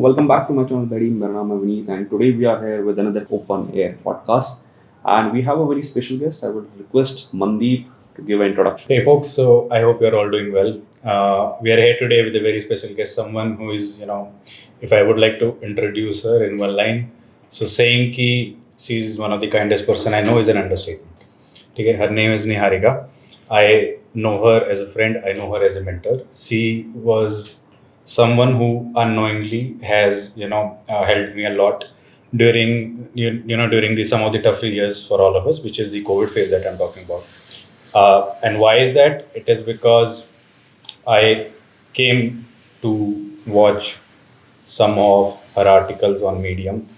welcome back to my channel, BHAIDI. My name is Vineet, and today we are here with another open air podcast. And we have a very special guest. I would request Mandeep to give an introduction. Hey folks, so I hope you're all doing well. We are here today with a very special guest, someone who is, if I would like to introduce her in one line, so saying ki she's one of the kindest person I know is an understatement. Okay, her name is Niharika. I know her as a friend, I know her as a mentor. She was someone who unknowingly has, helped me a lot during, during the some of the tough years for all of us, which is the COVID phase that I'm talking about. And why is that? It is because I came to watch some of her articles on Medium,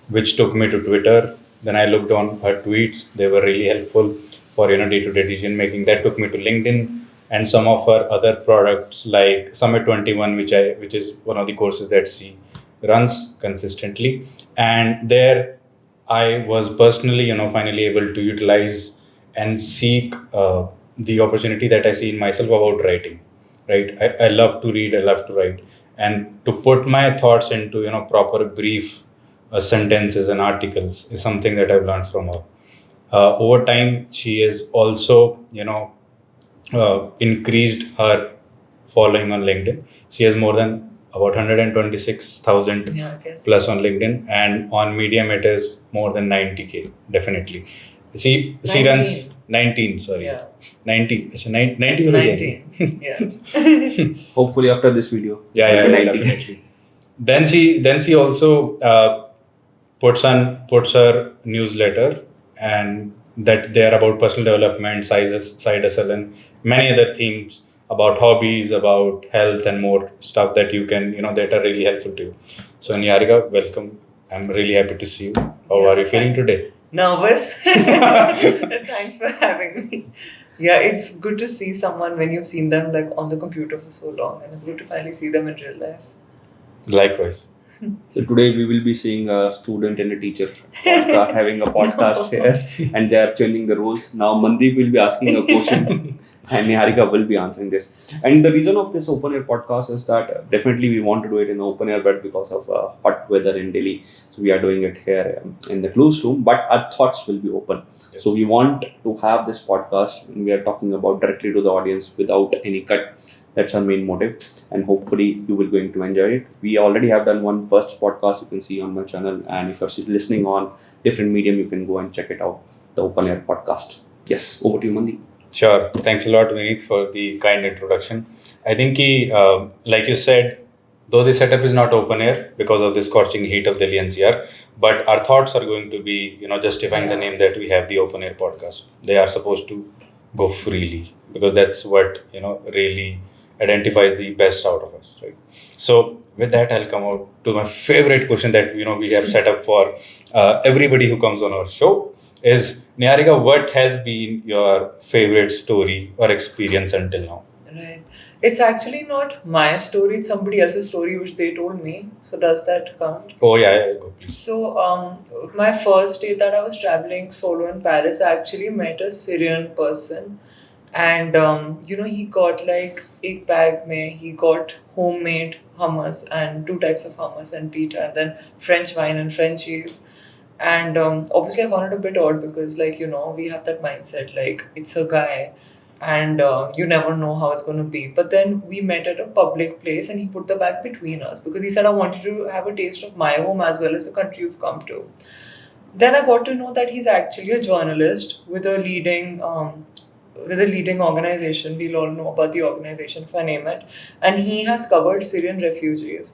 which took me to Twitter. Then I looked on her tweets; they were really helpful for day-to-day decision making. That took me to LinkedIn and some of her other products like Summit 21, which is one of the courses that she runs consistently. And there, I was personally, finally able to utilize and seek the opportunity that I see in myself about writing. Right, I love to read, I love to write, and to put my thoughts into proper brief sentences and articles is something that I've learned from her. Over time, she has also increased her following on LinkedIn. She has more than about 126,000 plus on LinkedIn, and on Medium it is more than 90K, definitely. She runs 19, sorry. Yeah. 90. So 90 Yeah. Hopefully after this video. Yeah, definitely. Then she also puts her newsletter, and that they are about personal development, side hustle, and many other themes about hobbies, about health, and more stuff that you can that are really helpful to you. So Niharika, welcome. I'm really happy to see you. How are you feeling today? Nervous. Thanks for having me. Yeah, it's good to see someone when you've seen them like on the computer for so long, and it's good to finally see them in real life. Likewise. So today we will be seeing a student and a teacher having a podcast here, and they are changing the rules. Now Mandeep will be asking a question and Niharika will be answering this. And the reason of this open air podcast is that definitely we want to do it in the open air, but because of hot weather in Delhi, so we are doing it here in the closed room, but our thoughts will be open. Yes. So we want to have this podcast and we are talking about directly to the audience without any cut. That's our main motive, and hopefully you will going to enjoy it. We already have done one first podcast you can see on my channel, and if you're listening on different medium, you can go and check it out, the open air podcast. Yes, over to you, Mandi. Sure. Thanks a lot, Vineet, for the kind introduction. I think, like you said, though the setup is not open air because of the scorching heat of Delhi NCR, but our thoughts are going to be, justifying the name that we have, the open air podcast. They are supposed to go freely because that's what, really identifies the best out of us, right? So with that, I'll come out to my favorite question that, we have set up for everybody who comes on our show is, Niharika, what has been your favorite story or experience until now? Right. It's actually not my story, it's somebody else's story which they told me. So does that count? Oh yeah, go please. So my first day that I was traveling solo in Paris, I actually met a Syrian person. And he got like एक bag में he got homemade hummus and 2 types of hummus and pita, and then French wine and French cheese. And obviously I found it a bit odd because we have that mindset like it's a guy and you never know how it's going to be. But then we met at a public place and he put the bag between us because he said, I wanted to have a taste of my home as well as the country you've come to. Then I got to know that he's actually a journalist with a leading organization. We'll all know about the organization if I name it. And he has covered Syrian refugees.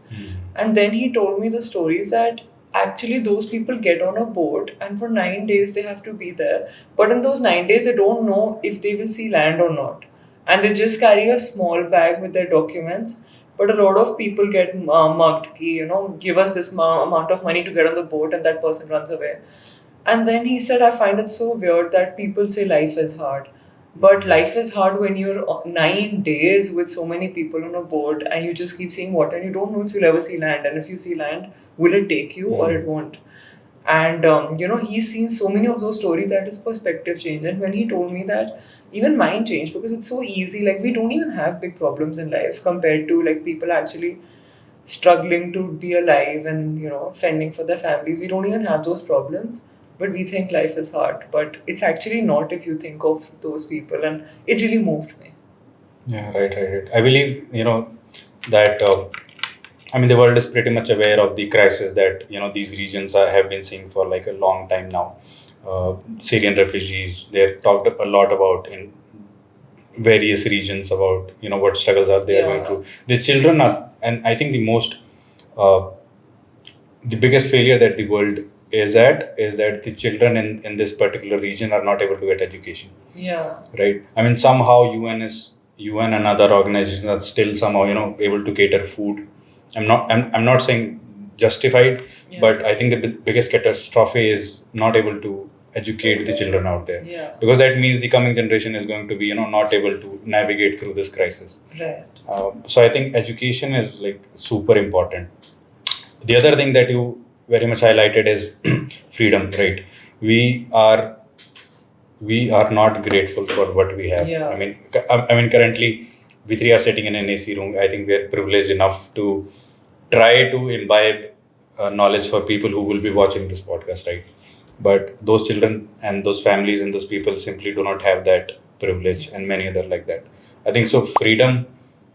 And then he told me the stories that actually those people get on a boat and for 9 days they have to be there. But in those 9 days, they don't know if they will see land or not. And they just carry a small bag with their documents. But a lot of people get mugged, give us this amount of money to get on the boat, and that person runs away. And then he said, I find it so weird that people say life is hard. But life is hard when you're 9 days with so many people on a boat and you just keep seeing water and you don't know if you'll ever see land. And if you see land, will it take you or it won't? And, he's seen so many of those stories that his perspective changed. And when he told me that, even mine changed because it's so easy. Like, we don't even have big problems in life compared to, like, people actually struggling to be alive and fending for their families. We don't even have those problems, but we think life is hard. But it's actually not if you think of those people, and it really moved me. Yeah, right. I believe, that, the world is pretty much aware of the crisis that, these regions have been seeing for like a long time now. Syrian refugees, they're talked a lot about in various regions about, what struggles are they are going Yeah. through. The children are, and I think uh, the biggest failure that the world is at is that the children in this particular region are not able to get education. Yeah. Right. Somehow UN and other organizations are still somehow, able to cater food. I'm not saying justified, Yeah. but I think the biggest catastrophe is not able to educate the children out there. Yeah. Because that means the coming generation is going to be, not able to navigate through this crisis. Right. So I think education is like super important. The other thing that you very much highlighted is freedom, right? We are not grateful for what we have. Yeah. Currently we three are sitting in an AC room. I think we are privileged enough to try to imbibe knowledge for people who will be watching this podcast, right? But those children and those families and those people simply do not have that privilege, and many other like that. I think so. Freedom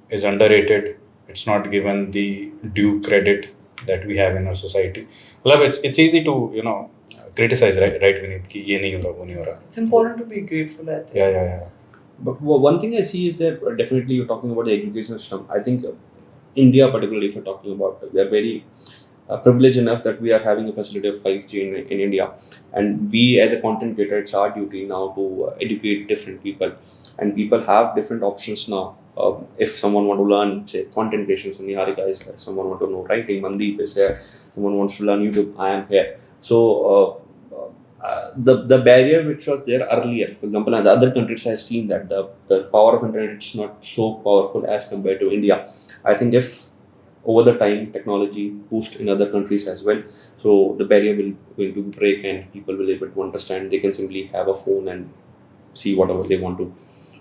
is underrated. It's not given the due credit that we have in our society. Well, it's easy to criticize, right, Vineet, कि ये नहीं हो रहा, वो नहीं हो रहा. It's important to be grateful, I think. Yeah. But one thing I see is that definitely you're talking about the education system. I think India, particularly, if you're talking about, we are very privileged enough that we are having a facility of 5G in India, and we as a content creator, it's our duty now to educate different people, and people have different options now. If someone want to learn, say, content creation, so Niharika is here. Someone want to know writing, Mandeep is here. Someone wants to learn YouTube, I am here. So the barrier which was there earlier, for example, in the other countries, I've seen that the power of internet is not so powerful as compared to India. I think if over the time technology boost in other countries as well, so the barrier will going to break and people will be able to understand. They can simply have a phone and see whatever they want to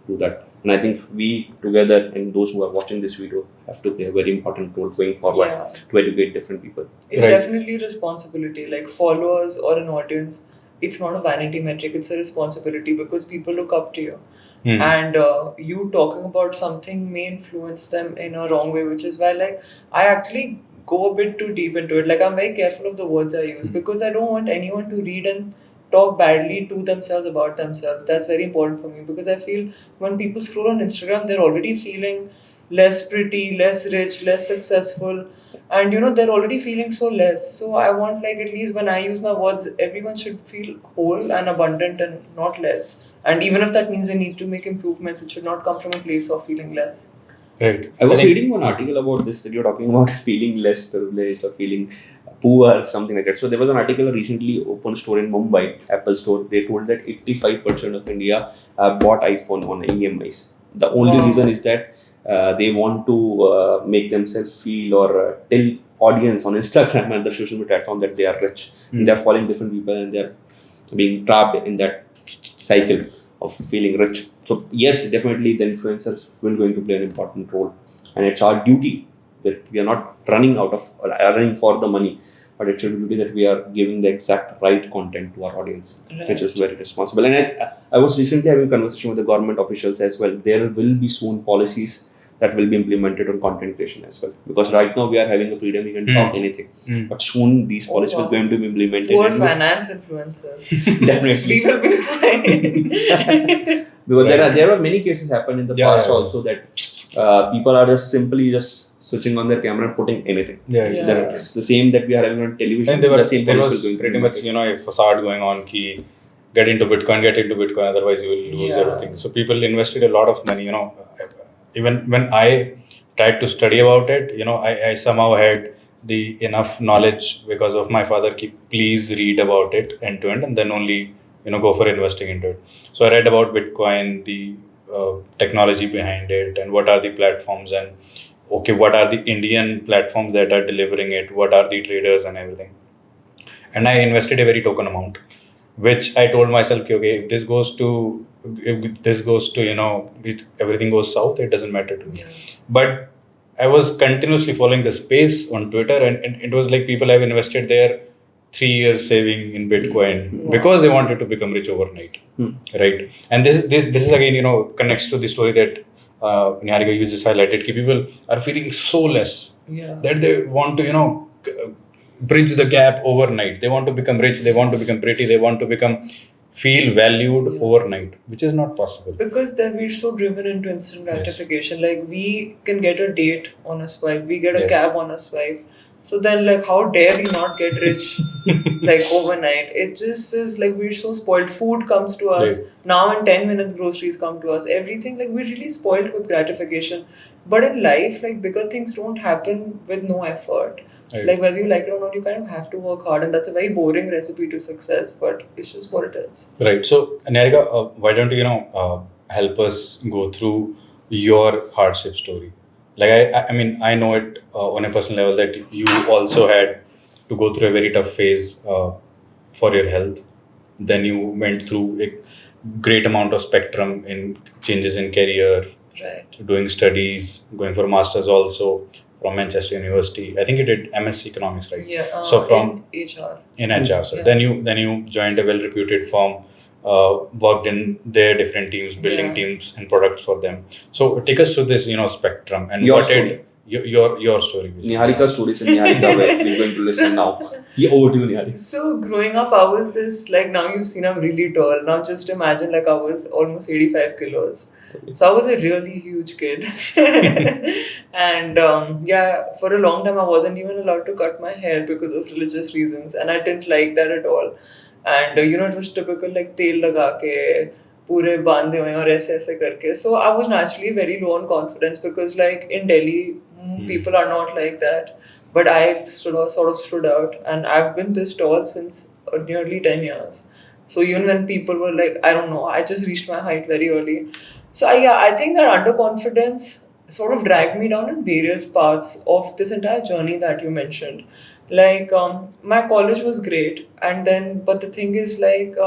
do that. And I think we together and those who are watching this video have to play a very important role going forward to educate different people. It's Right. definitely responsibility. Like followers or an audience, it's not a vanity metric, it's a responsibility because people look up to you. And you talking about something may influence them in a wrong way, which is why I actually go a bit too deep into it. Like I'm very careful of the words I use because I don't want anyone to read and talk badly to themselves about themselves. That's very important for me because I feel when people scroll on Instagram, they're already feeling less pretty, less rich, less successful, and they're already feeling so less. So I want at least when I use my words, everyone should feel whole and abundant and not less. And even if that means they need to make improvements, it should not come from a place of feeling less. Right. I was think- reading one article about this, that you're talking about feeling less privileged or feeling poor, something like that. So there was an article recently open store in Mumbai, Apple store. They told that 85% of India bought iPhone on EMIs. The only Wow. reason is that they want to make themselves feel or tell audience on Instagram and the social media platform that they are rich. Mm. They're following different people and they're being trapped in that cycle of feeling rich. So yes, definitely the influencers will going to play an important role, and it's our duty that we are not running out of or running for the money, but it's our duty that we are giving the exact right content to our audience, which is very responsible. And I was recently having a conversation with the government officials as well. There will be soon policies that will be implemented on content creation as well, because right now we are having a freedom, we can talk anything, but soon these policies will going to be implemented. Poor and finance influencers. definitely We will be fine. because Right. there were many cases happen in the Yeah, past yeah. also that people are just simply just switching on their camera and putting anything. Yeah. Yeah. It's the same that we are having on television. And the same there policy was will going to pretty be much, implemented. a facade going on ki get into Bitcoin, otherwise you will lose Yeah. everything. So people invested a lot of money, Even when I tried to study about it, I somehow had the enough knowledge because of my father, ki please read about it end to end and then only, go for investing into it. So I read about Bitcoin, the technology behind it, and what are the platforms, and okay, what are the Indian platforms that are delivering it, what are the traders and everything. And I invested a very token amount, which I told myself, okay, if this goes to, everything goes south, it doesn't matter to me. Yeah. But I was continuously following the space on Twitter, and it was like people have invested their 3 years saving in Bitcoin because they wanted to become rich overnight, right? And this is again, connects to the story that Niharika, you just highlighted. Ki people are feeling so less that they want to, bridge the gap overnight. They want to become rich. They want to become pretty. They want to feel valued overnight, which is not possible. Because then we're so driven into instant gratification. Like we can get a date on a swipe, we get a cab on a swipe. So then like how dare we not get rich like overnight? It just is like we're so spoiled. Food comes to us. Now in 10 minutes groceries come to us. Everything, like we're really spoiled with gratification. But in life, like bigger things don't happen with no effort. Right. Like whether you like it or not, you kind of have to work hard, and that's a very boring recipe to success, but it's just what it is. Right. So, Niharika, why don't you help us go through your hardship story? Like I know it on a personal level that you also had to go through a very tough phase for your health. Then you went through a great amount of spectrum in changes in career, right, doing studies, going for masters also from Manchester University. I think you did MSc Economics, right? Yeah. So from HR. In HR. So then you joined a well-reputed firm, worked in their different teams, building teams and products for them. So take us through this, spectrum and your story. Your story. Niharika's story. So Niharika, we're going to listen now. Over to you, Niharika. So growing up, I was this, like now you've seen I'm really tall. Now just imagine like I was almost 85 kilos. So I was a really huge kid. And for a long time I wasn't even allowed to cut my hair because of religious reasons, and I didn't like that at all. And it was typical like tel laga ke पूरे बांधे हुए और ऐसे ऐसे करके. So I was naturally very low on confidence because like in Delhi people are not like that. But I sort of stood out, and I've been this tall since nearly 10 years. So even when people were like, I don't know, I just reached my height very early. So I think that underconfidence sort of dragged me down in various parts of this entire journey that you mentioned. Like my college was great, but the thing is like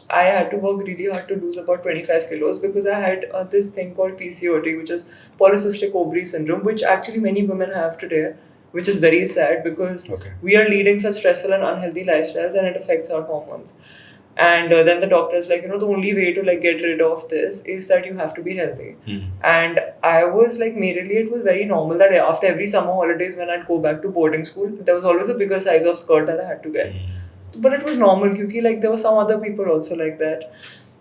I had to work really hard to lose about 25 kilos because I had this thing called PCOS, which is polycystic ovary syndrome, which actually many women have today, which is very sad because we are leading such stressful and unhealthy lifestyles, and it affects our hormones. And then the doctor is like, the only way to like get rid of this is that you have to be healthy. And I was like, merely it was very normal that after every summer holidays when I'd go back to boarding school, there was always a bigger size of skirt that I had to get. But it was normal because like there were some other people also like that.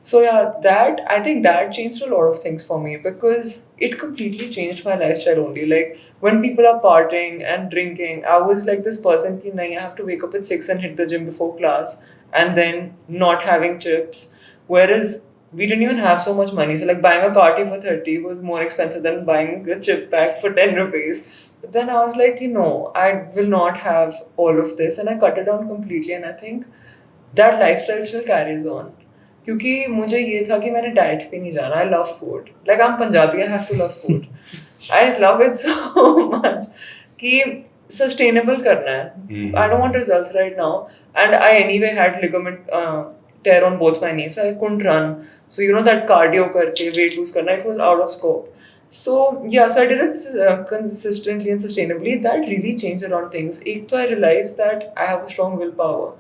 So I think that changed a lot of things for me because it completely changed my lifestyle only. Like when people are partying and drinking, I was like this person ki nahi, I have to wake up at 6 and hit the gym before class and then not having chips. Whereas we didn't even have so much money. So like buying a carti for 30 was more expensive than buying a chip pack for 10 rupees. But then I was like, I will not have all of this, and I cut it down completely. And I think that lifestyle still carries on. क्योंकि मुझे ये था कि मैंने diet पे नहीं जाना. I love food. Like I'm Punjabi, I have to love food. I love it so much कि sustainable करना है. I don't want results right now. And I anyway had ligament tear on both my knees, so I couldn't run. So that cardio करके weight lose करना, it was out of scope. So so I did it consistently and sustainably. That really changed around things. एक तो I realized that I have a strong willpower.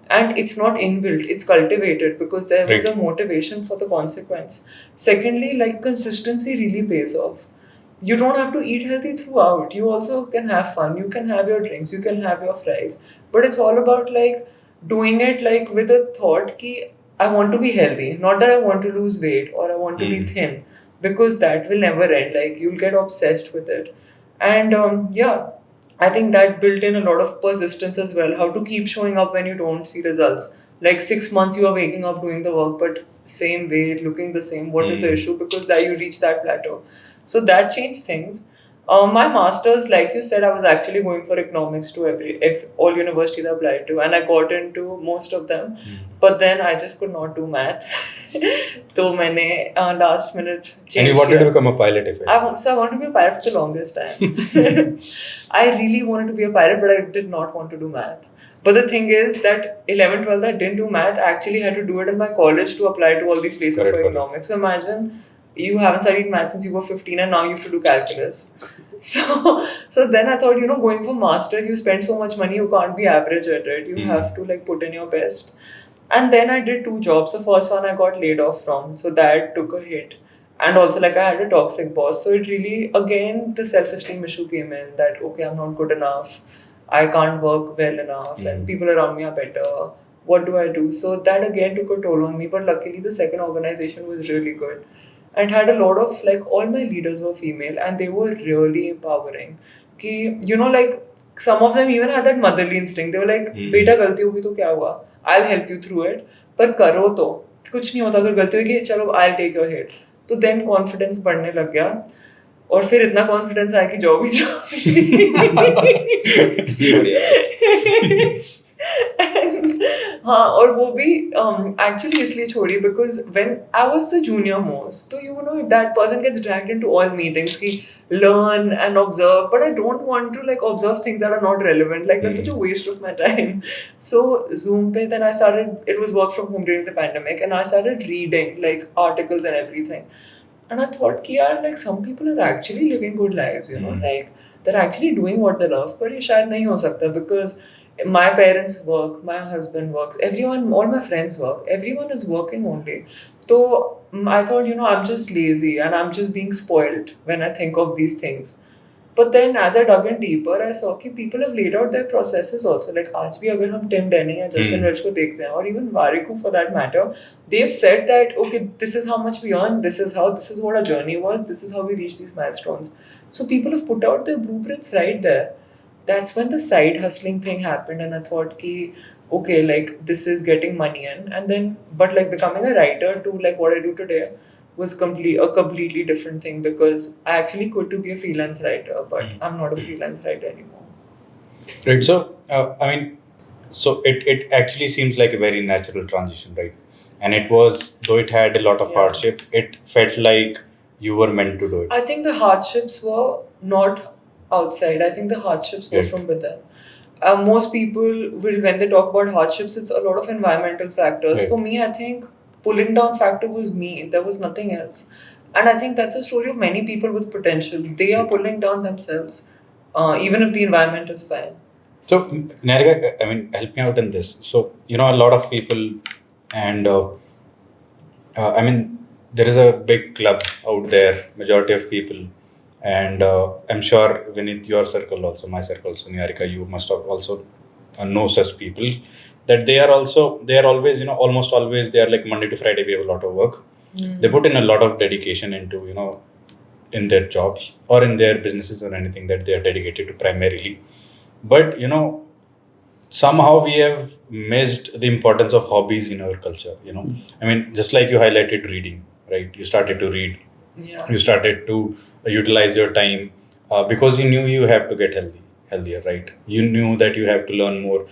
And it's not inbuilt, it's cultivated because there was a motivation for the consequence. Secondly, like consistency really pays off. You don't have to eat healthy throughout. You also can have fun. You can have your drinks. You can have your fries. But it's all about like doing it like with a thought ki I want to be healthy. Not that I want to lose weight or I want to be thin, because that will never end. Like you'll get obsessed with it. And I think that built in a lot of persistence as well. How to keep showing up when you don't see results. Like 6 months you are waking up doing the work, but same way, looking the same. What is the issue? Because that you reach that plateau. So that changed things. My masters, like you said, I was actually going for economics to all universities I applied to, and I got into most of them. But then I just could not do math. So मैंने last minute change. And you wanted to become a pilot, I wanted to be a pilot for the longest time. I really wanted to be a pilot, but I did not want to do math. But the thing is that 11th, 12th, I didn't do math. I actually had to do it in my college to apply to all these places for economics. So imagine you haven't studied maths since you were 15 and now you have to do calculus. So then I thought, going for masters, you spend so much money, you can't be average at it. You have to like put in your best. And then I did 2 jobs. The first one I got laid off from, so that took a hit. And also, like, I had a toxic boss. So it really, again, the self-esteem issue came in that, okay, I'm not good enough. I can't work well enough, and people around me are better. What do I do? So that again took a toll on me. But luckily, the second organization was really good and had a lot of, like, all my leaders were female and they were really empowering. Like, some of them even had that motherly instinct. They were like, beta गलती होगी तो क्या हुआ? I'll help you through it. पर करो तो कुछ नहीं होता अगर गलती होगी चलो I'll take your hit. तो then confidence बढ़ने लग गया और फिर इतना कॉन्फिडेंस आया कि जॉब ही हाँ और वो भी एक्चुअली इसलिए छोड़ी because when I was the junior most तो that person gets dragged into all meetings की learn and observe, but I don't want to like observe things that are not relevant. Like that's such a waste of my time. So Zoom pe then I started, it was work from home during the pandemic and I started reading like articles and everything. And I thought ki yaar, like some people are actually living good lives, like they're actually doing what they love, but ye shayad nahi ho sakta because my parents work, my husband works, everyone, all my friends work, everyone is working only. So I thought, I'm just lazy and I'm just being spoiled when I think of these things. But then as I dug in deeper, I saw that people have laid out their processes also. Like आज भी अगर हम Tim Denny या Justin Welch को देखते हैं, or even Variku for that matter, they've said that okay, this is how much we earn, this is what our journey was, this is how we reached these milestones. So people have put out their blueprints right there. That's when the side hustling thing happened, and I thought ki okay, like this is getting money in, and then but like becoming a writer to like what I do today was a completely different thing because I actually quit to be a freelance writer, but I'm not a freelance writer anymore. Right. So I mean, so it actually seems like a very natural transition, right? And it was, though it had a lot of hardship, it felt like you were meant to do it. I think the hardships were not outside. I think the hardships were from within. Most people will, when they talk about hardships, it's a lot of environmental factors. Right. For me, I think pulling down factor was me. There was nothing else. And I think that's a story of many people with potential. They are pulling down themselves, even if the environment is fine. So, Niharika, I mean, help me out in this. So, a lot of people, and I mean, there is a big club out there, majority of people, and I'm sure beneath your circle also, my circle also, Niharika, you must have also know such people, that they are always, almost always, they are like Monday to Friday, we have a lot of work. They put in a lot of dedication into, in their jobs or in their businesses or anything that they are dedicated to primarily. But, somehow we have missed the importance of hobbies in our culture, I mean, just like you highlighted reading, right? You started to read. Yeah. You started to utilize your time because you knew you have to get healthier, right? You knew that you have to learn more.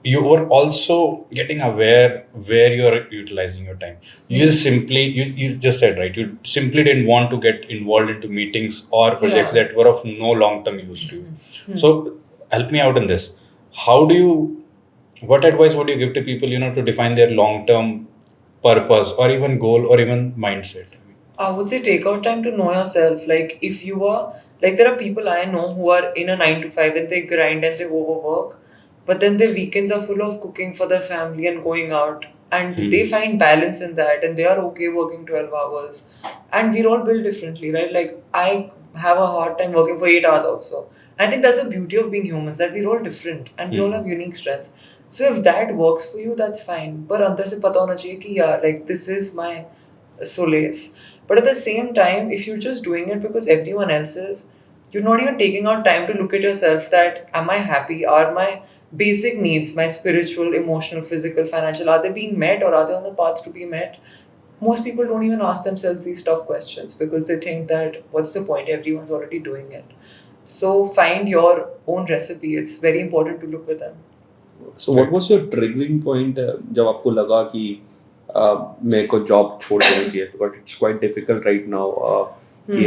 You were also getting aware where you are utilizing your time. You just simply, you just said, right? You simply didn't want to get involved into meetings or projects that were of no long-term use to you. So help me out in this. What advice would you give to people, to define their long-term purpose or even goal or even mindset? I would say take out time to know yourself. Like if you are like there are people I know who are in a 9 to 5 and they grind and they overwork, but then their weekends are full of cooking for their family and going out, and they find balance in that and they are okay working 12 hours. And we're all built differently, right? Like I have a hard time working for 8 hours also. I think that's the beauty of being humans, that we're all different and we all have unique strengths. So if that works for you, that's fine. But अंदर से पता होना चाहिए कि यार like this is my solace. But at the same time, if you're just doing it because everyone else is, you're not even taking out time to look at yourself that, am I happy? Are my basic needs, my spiritual, emotional, physical, financial, are they being met or are they on the path to be met? Most people don't even ask themselves these tough questions because they think that, what's the point? Everyone's already doing it. So find your own recipe. It's very important to look within. So what was your triggering point जब आपको लगा कि मेरे को job छोड़ देनी चाहिए, because it's quite difficult right now कि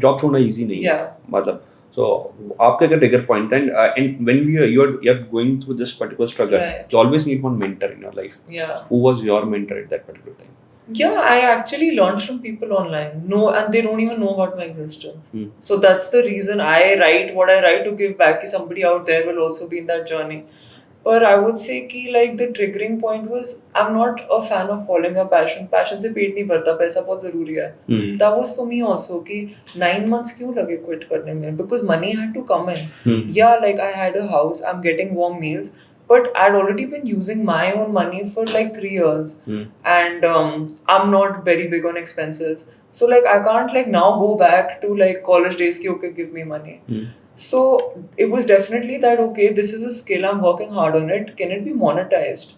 जॉब छोड़ना easy नहीं है, मतलब so आपका क्या trigger point था? And when you're going through this particular struggle, you always need one mentor in your life. Yeah. Who was your mentor at that particular time? Yeah, I actually learned from people online. No, and they don't even know about my existence. Hmm. So that's the reason I write what I write to give back. Ki somebody out there will also be in that journey. But I would say कि like the triggering point was I'm not a fan of following a passion. Passion से पेट नहीं भरता, पैसा बहुत जरूरी है. Hmm. That was for me also कि 9 months क्यों लगे quit करने में? Because money had to come in. Hmm. Yeah, like I had a house, I'm getting warm meals, but I'd already been using my own money for like 3 years, Hmm. and I'm not very big on expenses. So like I can't like now go back to like college days ki okay give me money. Hmm. So it was definitely that okay, this is a skill, I'm working hard on it. Can it be monetized?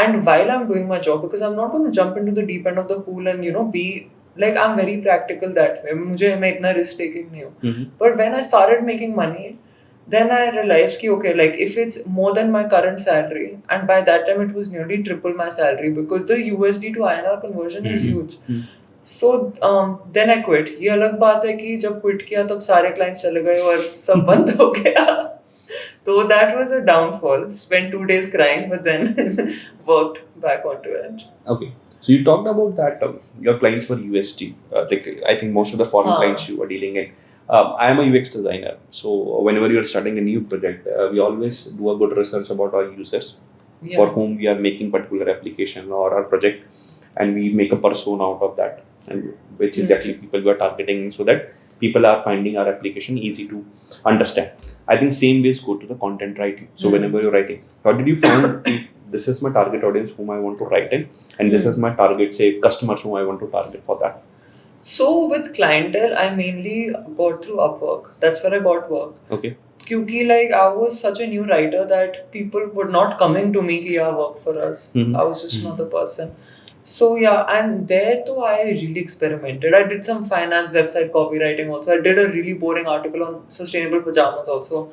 And while I'm doing my job, because I'm not going to jump into the deep end of the pool and be like I'm very practical that way. मैं इतना risk taking नहीं हूँ. Mhm. But when I started making money, then I realized कि okay, like if it's more than my current salary, and by that time it was nearly triple my salary because the USD to INR conversion is huge. So then I quit. ये अलग बात है कि जब quit किया तब सारे clients चले गए और सब बंद हो गया. So that was a downfall. Spent 2 days crying, but then worked back onto it. Okay. So you talked about that your clients were USD. I think most of the foreign Huh. clients you were dealing in. I am a UX designer. So whenever you are starting a new project, we always do a good research about our users Yeah. for whom we are making particular application or our project, and we make a persona out of that, and which exactly people we are targeting, so that people are finding our application easy to understand. I think same ways go to the content writing. So whenever you're writing, how did you find this is my target audience whom I want to write in, and this is my target, say, customers whom I want to target for that? So with clientele, I mainly got through Upwork. That's where I got work. Okay. Because like I was such a new writer that people were not coming to me कि yeah work for us. Mhm. I was just another person. So yeah, and there too I really experimented. I did some finance website copywriting also. I did a really boring article on sustainable pajamas also,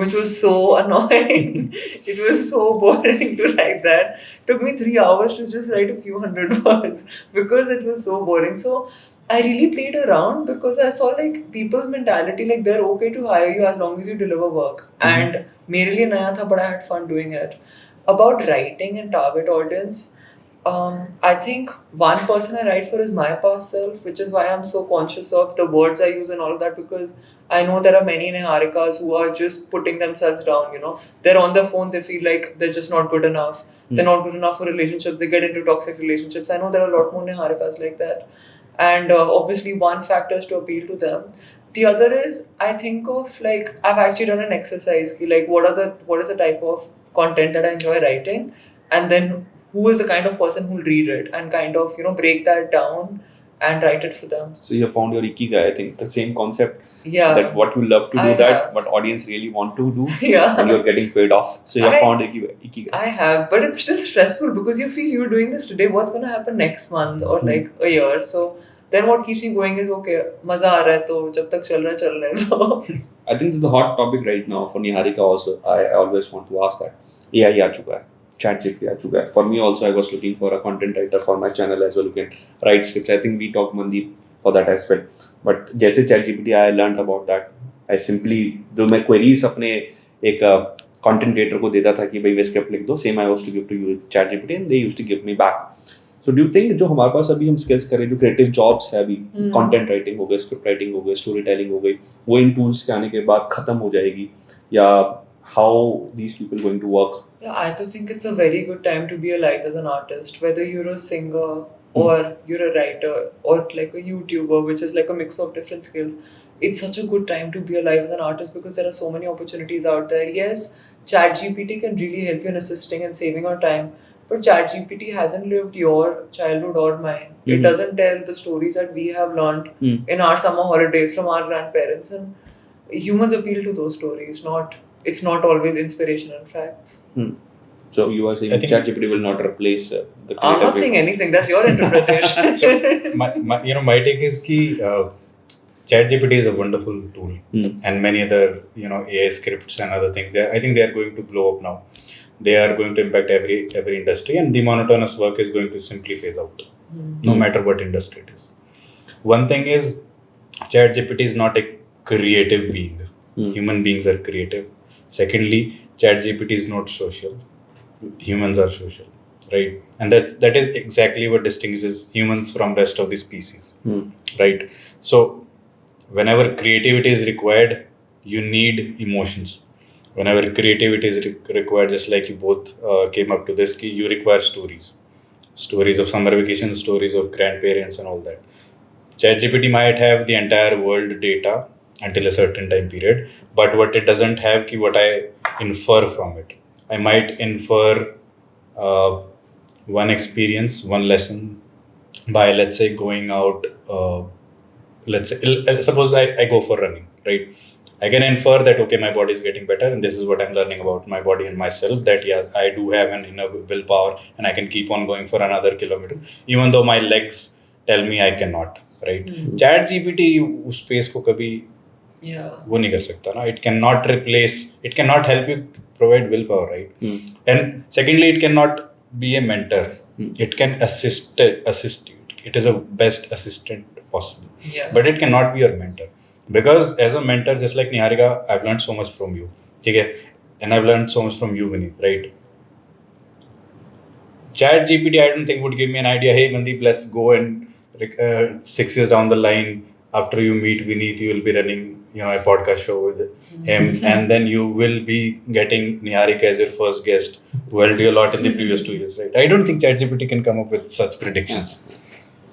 which was so annoying. It was so boring to write that. Took me 3 hours to just write a few hundred words because it was so boring. So I really played around because I saw like people's mentality, like they're okay to hire you as long as you deliver work. And मेरे लिए नया था, but I had fun doing it. About writing and target audience, I think one person I write for is my past self, which is why I'm so conscious of the words I use and all of that, because I know there are many Niharikas who are just putting themselves down, They're on their phone, they feel like they're just not good enough. They're not good enough for relationships, they get into toxic relationships. I know there are a lot more Niharikas like that. And obviously one factor is to appeal to them. The other is I think of like I've actually done an exercise ki, like what is the type of content that I enjoy writing, and then who is the kind of person who'll read it and kind of break that down and write it for them. So you have found your ikigai. I think the same concept. Yeah. That what you love to do, I that have. what audience really want to do, Yeah. and you're getting paid off. So you have found ikigai. I have, but it's still stressful because you feel you're doing this today. What's gonna happen next month or like a year? So then what keeps me going is okay, मजा आ रहा है तो जब तक चल रहा है चल रहा है तो. I think this is the hot topic right now for Niharika also. I always want to ask that. AI आ चुका है, ChatGPT आ चुका है. For me also, I was looking for a content writer for my channel as well who can write scripts. I think we talked Mandeep for that as well. But जैसे ChatGPT I learned about that. I simply जो मैं queries अपने एक content creator को देता था कि भाई वे स्क्रिप्ट लिख दो, same I was to give to you ChatGPT and they used to give me back. So do you think जो हमारे पास अभी हम skills करें, जो creative jobs है अभी, content writing हो गए, script writing हो गए, story telling हो गई, वो इन tools के आने के बाद खत्म हो जाएगी, या how these people going to work? Yeah, I do think it's a very good time to be alive as an artist, whether you're a singer or you're a writer or like a YouTuber, which is like a mix of different skills. It's such a good time to be alive as an artist because there are so many opportunities out there. Yes, ChatGPT can really help you in assisting and saving your time, but ChatGPT hasn't lived your childhood or mine. It doesn't tell the stories that we have learned in our summer holidays from our grandparents, and humans appeal to those stories, it's not always inspiration and facts. So you are saying ChatGPT will not replace the creative I'm not saying anything. That's your interpretation. So my take is कि ChatGPT is a wonderful tool, and many other AI scripts and other things. I think they are going to blow up now. They are going to impact every industry, and the monotonous work is going to simply phase out, no matter what industry it is. One thing is, ChatGPT is not a creative being. Human beings are creative. Secondly, ChatGPT is not social. Humans are social, right? And that is exactly what distinguishes humans from rest of the species, right? So whenever creativity is required, you need emotions. Whenever creativity is required, just like you both came up to this, you require stories of summer vacation, stories of grandparents and all that. ChatGPT might have the entire world data until a certain time period, but what it doesn't have, what I infer from it. I might infer uh, one experience, one lesson by, let's say, going out. Let's say, suppose I go for running, right? I can infer that, okay, my body is getting better, and this is what I'm learning about my body and myself. That, yeah, I do have an inner willpower, and I can keep on going for another kilometer, even though my legs tell me I cannot, right? Chat GPT उस space को कभी वो नहीं कर सकता ना. It cannot help you provide willpower, right? And secondly, it cannot be a mentor. It can assist you. It is a best assistant possible, but it cannot be your mentor, because as a mentor, just like Niharika, I've learned so much from you, okay? And I've learned so much from you, Vineet, right? Chat GPT, I don't think would give me an idea. Hey, Mandeep, let's go and 6 years down the line, after you meet Vineet, you will be running, a podcast show with him, and then you will be getting Niharika as your first guest, who helped you a lot in the previous 2 years, right? I don't think ChatGPT can come up with such predictions.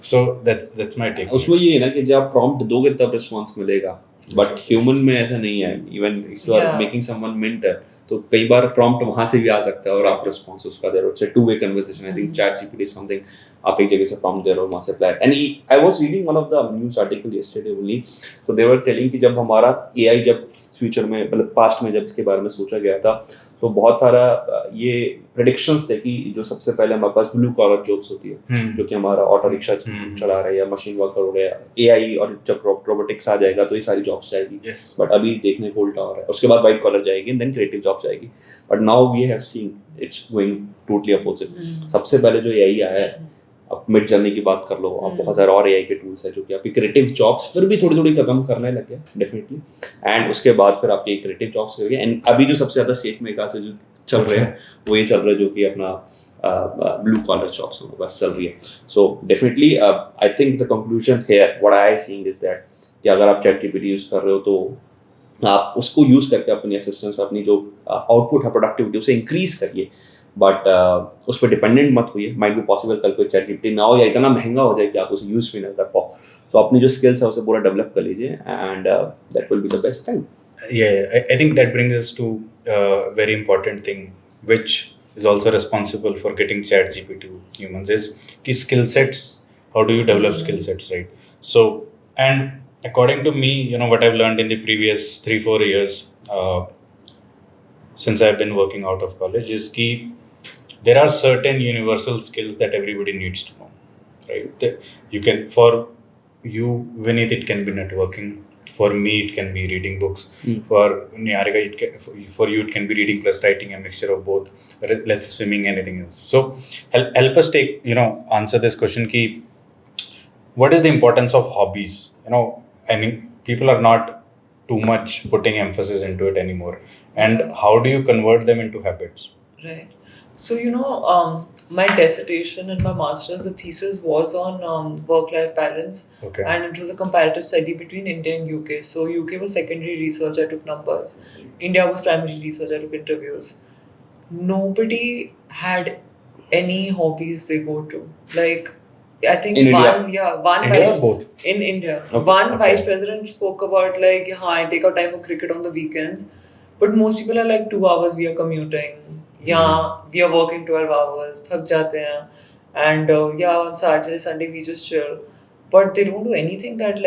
So that's my take. उसमें ये है ना कि जब आप prompt दोगे तब response मिलेगा, but human में ऐसा नहीं है. Even if you are making someone mentor, तो कई बार prompt वहाँ से भी आ सकता है और आप response उसका दे रहे हो. It's a two-way conversation. I think ChatGPT is something आप एक जगह से prompt दे रहे हो, वहाँ से apply. And I was reading one of the news article yesterday only. So they were telling कि जब हमारा AI जब future में मतलब past में जब इसके बारे में सोचा गया था, तो बहुत सारा ये प्रेडिक्शंस थे कि जो सबसे पहले हमारे पास ब्लू कॉलर जॉब्स होती है, जो कि हमारा ऑटो रिक्शा चला रहा है या मशीन वर्कर हो गया, एआई, और जब रोबोटिक्स आ जाएगा तो ये सारी जॉब्स जाएगी. बट अभी देखने को उल्टा हो रहा है. उसके बाद वाइट कॉलर जाएगी, देन क्रिएटिव जॉब जाएगी. But now we have seen it's going totally opposite. सबसे पहले जो एआई आया है, अब मिड जर्नी की बात कर लो, अब बहुत सारे और एआई के टूल्स हैं जो कि आपकी क्रिएटिव जॉब्स फिर भी थोड़ी थोड़ी खत्म करने लगे डेफिनेटली. एंड उसके बाद फिर आपकी क्रिएटिव जॉब्स हो गई. एंड अभी जो सबसे ज़्यादा सेफ मेगा से जो चल रहे हैं वो ये चल रहा है जो कि अपना ब्लू कॉलर जॉब्स बस चल रही है. So definitely I think the conclusion here what I seeing is that कि अगर आप चैट जीपीटी यूज़ कर रहे हो तो आप उसको यूज़ करके अपनी असिस्टेंस, अपनी जो आउटपुट है, प्रोडक्टिविटी, उसे इंक्रीज करिए. बट उस पर डिपेंडेंट मत होइए. माइट बी पॉसिबल कल कोई चैट जीपीटी ना हो या इतना महंगा हो जाए कि आप उसे यूज़ भी ना कर पाओ. तो अपनी जो स्किल्स है उसे पूरा डेवलप कर लीजिए, and that will be the best thing. I think that brings us to a very important thing, which is also responsible for getting chat GPT to humans, is key skill sets. How do you develop skill sets, right? So, and according to me, what I've learned in the previous 3-4 years, since I've been working out of college, is key there are certain universal skills that everybody needs to know, right? You can, for you, Vineet, it can be networking. For me, it can be reading books. For Niharika, for you, it can be reading plus writing, a mixture of both. Let's swimming, anything else. So help us answer this question. Ki, what is the importance of hobbies? I mean, people are not too much putting emphasis into it anymore. And how do you convert them into habits? Right. So, my dissertation and my master's, the thesis was on work-life balance. Okay. And it was a comparative study between India and UK. So, UK was secondary research, I took numbers. India was primary research, I took interviews. Nobody had any hobbies they go to. Like, I think in one India or both? In India. Okay. One vice president spoke about like, I take out time for cricket on the weekends. But most people are like 2 hours we are commuting. Yeah, we are working 12 hours, थक जाते हैं, and on Saturday, Sunday we just chill. But they don't do anything that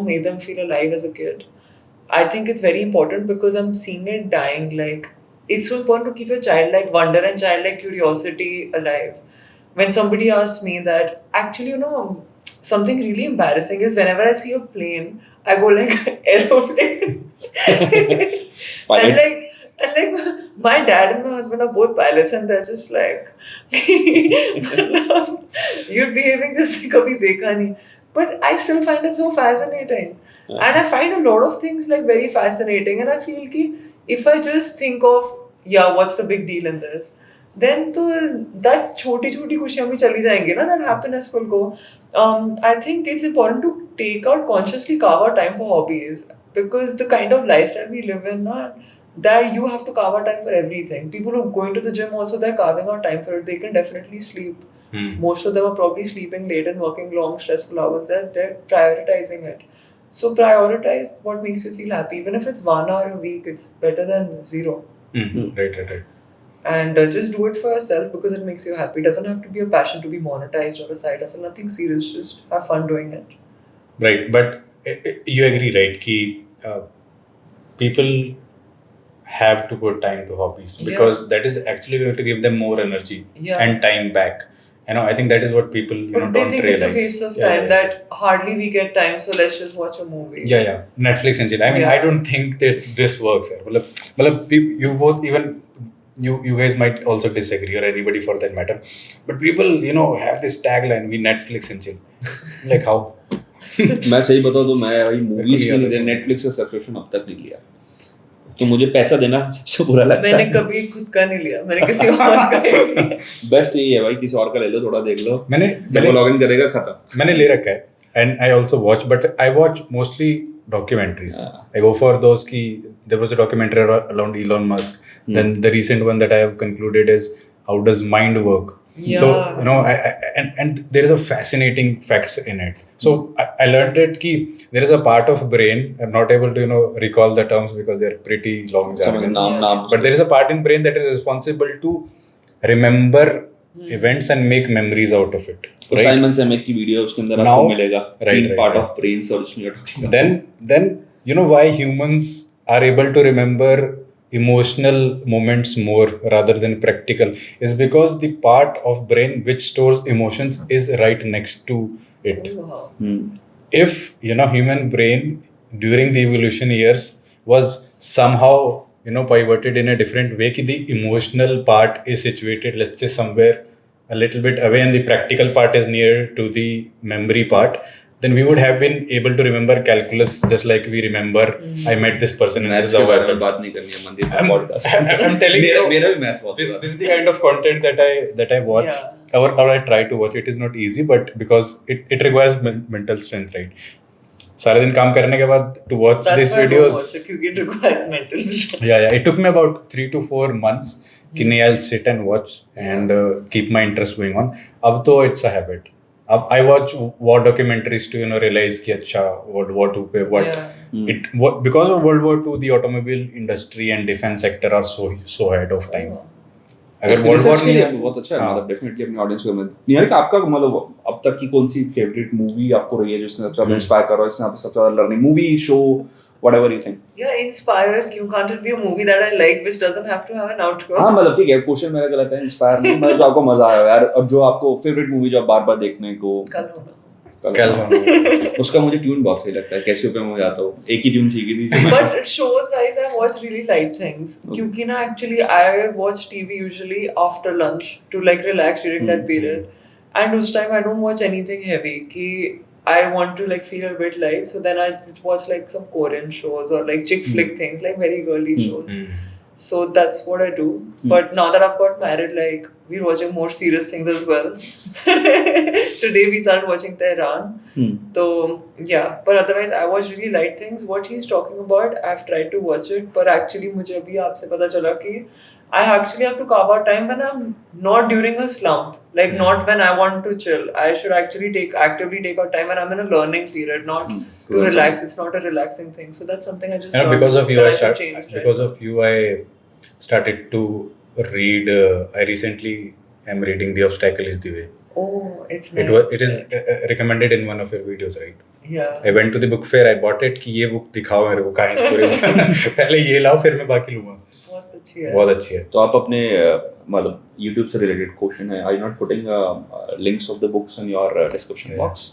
made them feel alive as a kid. I think it's very important because I'm seeing it dying. Like, it's so important to keep your childlike wonder and childlike curiosity alive. When somebody asks me that, actually, something really embarrassing is whenever I see a plane, I go like aeroplane. And my dad and my husband are both pilots, and they're just like, you're behaving just like kabhi dekha nahi. But I still find it so fascinating. Yeah. And I find a lot of things like very fascinating. And I feel ki if I just think of, what's the big deal in this? then तो that छोटी छोटी खुशियाँ भी चली जाएंगी ना, that happiness will go. I think it's important to take out, consciously carve out time for hobbies, because the kind of lifestyle we live in now, that you have to carve out time for everything. People who are going to the gym also, they're carving out time for it. They can definitely sleep. Most of them are probably sleeping late and working long stressful hours. They're prioritizing it. So prioritize what makes you feel happy. Even if it's 1 hour a week, it's better than zero. Right. And just do it for yourself because it makes you happy. It doesn't have to be a passion to be monetized or a side hustle. Nothing serious. Just have fun doing it. Right, but you agree, right? Ki people have to put time to hobbies because that is actually going to give them more energy and time back. I think that is what people but they don't think realize. It's a waste of time that hardly we get time, so let's just watch a movie. Yeah. Netflix and chill. I mean, I don't think that this works. You both, even you guys might also disagree, or anybody for that matter. But people, have this tagline: "We Netflix and chill." Like how? मैं सही बताऊँ तो मैं भाई movies के लिए Netflix का subscription अब तक नहीं लिया, तो मुझे पैसा देना सबसे बुरा लगता है. मैंने कभी खुद का नहीं लिया, मैंने किसी और का लिया. बेस्ट यही है भाई, किसी और का ले लो, थोड़ा देख लो. जब वो लॉगिन करेगा खत्म. मैंने ले रखा है, and I also watch, but I watch mostly documentaries. I go for those ki there was a documentary around Elon Musk. Then the recent one that I have concluded is how does mind work. So and there is a fascinating facts in it. So I learned it ki there is a part of brain, I'm not able to recall the terms because they're pretty long jargons, but there is a part in brain that is responsible to remember events and make memories out of it. तो Simon सेमेक की video उसके अंदर आपको मिलेगा, part of brain solution. Then why humans are able to remember emotional moments more rather than practical is because the part of brain which stores emotions is right next to it. If human brain during the evolution years was somehow pivoted in a different way, the emotional part is situated, let's say, somewhere a little bit away and the practical part is near to the memory part, then we would have been able to remember calculus just like we remember I met this person and this is how I felt. बात नहीं करनी है मंदिर का podcast. I'm telling you, मेरा भी math बहुत. This is the kind of content that I watch or I try to watch. It is not easy, but because it requires mental strength, right? सारे दिन काम करने के बाद to watch these videos. That's why I don't watch it, क्योंकि it requires mental strength. Yeah. It took me about 3 to 4 months कि नहीं, I'll sit and watch and keep my interest going on. अब तो it's a habit. अब I watch war documentaries to realize कि अच्छा World War II पे because of World War II the automobile industry and defense sector are so ahead of time. अगर World War नहीं है बहुत अच्छा है, मतलब डेफिनेटली अपनी ऑडियंस को. निहारिका, आपका मतलब अब तक की कौन सी फेवरेट मूवी आपको रही है जिसने सबसे ज्यादा इंस्पायर करा है, जिसने आपको सबसे ज्यादा learning, movie, show, whatever you think? Yeah, inspire. You can't it be a movie that I like which doesn't have to have an outcome? हाँ मतलब ठीक है, क्वेश्चन मेरा गलत है. इंस्पायर नहीं, मतलब जो आपको मजा आया यार, और जो आपको फेवरेट मूवी जो आप बार बार देखने को. कल होना. उसका मुझे ट्यून बहुत सही लगता है, कैसे पे मैं जाता हूँ, एक ही ट्यून सीखी थी. But shows guys, I watch really light things. क्योंकि ना actually I watch TV usually after lunch to like relax during that period. And उस time I don't watch anything heavy कि I want to like feel a bit light, so then I watch like some Korean shows or like chick flick things, like very girly shows. So that's what I do. But now that I've got married, like we're watching more serious things as well. Today we started watching Tehran. So yeah, but otherwise I watch really light things. What he's talking about, I've tried to watch it, but actually मुझे अभी आपसे पता चला कि I actually have to carve out time when I'm not during a slump, like not when I want to chill. I should actually actively take out time when I'm in a learning period, not to relax. It's not a relaxing thing. So that's something I just because of you, because of you, I started to read. I recently am reading The Obstacle Is the Way. Oh, it's nice. It is recommended in one of your videos, right? Yeah. I went to the book fair. I bought it कि ये book दिखाओ मेरे को कहाँ है पूरे. पहले ये लाओ फिर मैं बाकी लूँगा. बहुत अच्छी है. तो आप अपने मतलब YouTube से related question है, are you not putting links of the books in your description box?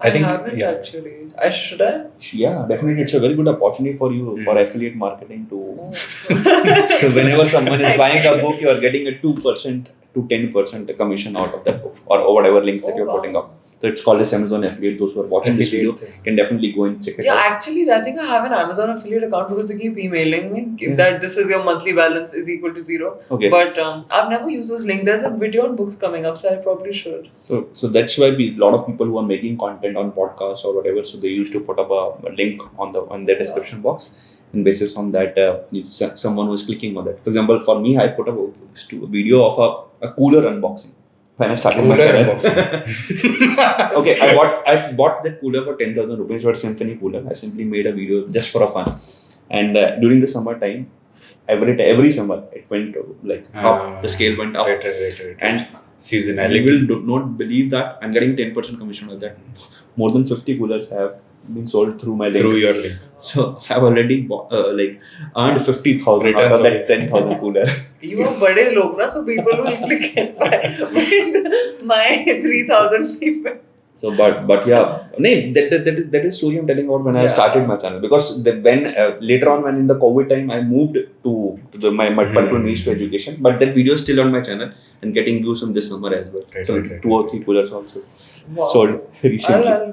I think haven't actually. Should I? Yeah, definitely. It's a very good opportunity for you for affiliate marketing to. So whenever someone is buying a book, you are getting a 2% to 10% commission out of that book or whatever links that you're putting up. So it's called as Amazon affiliate. Those who are watching this video Affiliate. can definitely go and check it Yeah, out. actually, I think I have an Amazon affiliate account because they keep emailing me that this is your monthly balance is equal to 0. Okay. But I've never used those links. There's a video on books coming up, so I probably should. So that's why a lot of people who are making content on podcasts or whatever, so they used to put up a link on the description box, and basis on that, someone who is clicking on that. For example, for me, I put up a video of a cooler unboxing when I started my Cooler channel. unboxing. Okay, I bought that cooler for 10,000 rupees for Symphony cooler. I simply made a video just for a fun, and during the summer time, every summer it went like up. The scale went up, Right. and Seasonality. you will not believe that I'm getting 10% commission on that. More than 50 coolers have been sold through my link. Through your link. So I've already earned 50,000 out Returns of of that it. 10,000 cooler. You are bade log na, so people will click and buy my 3,000 people. So, but yeah, that is story I'm telling about when I Yeah. started my channel, because when later on, when in the COVID time I moved to my particular niche to education, but that video is still on my channel and getting views from this summer as well. Right, So right. 2 or 3 coolers also Wow. sold recently. I'll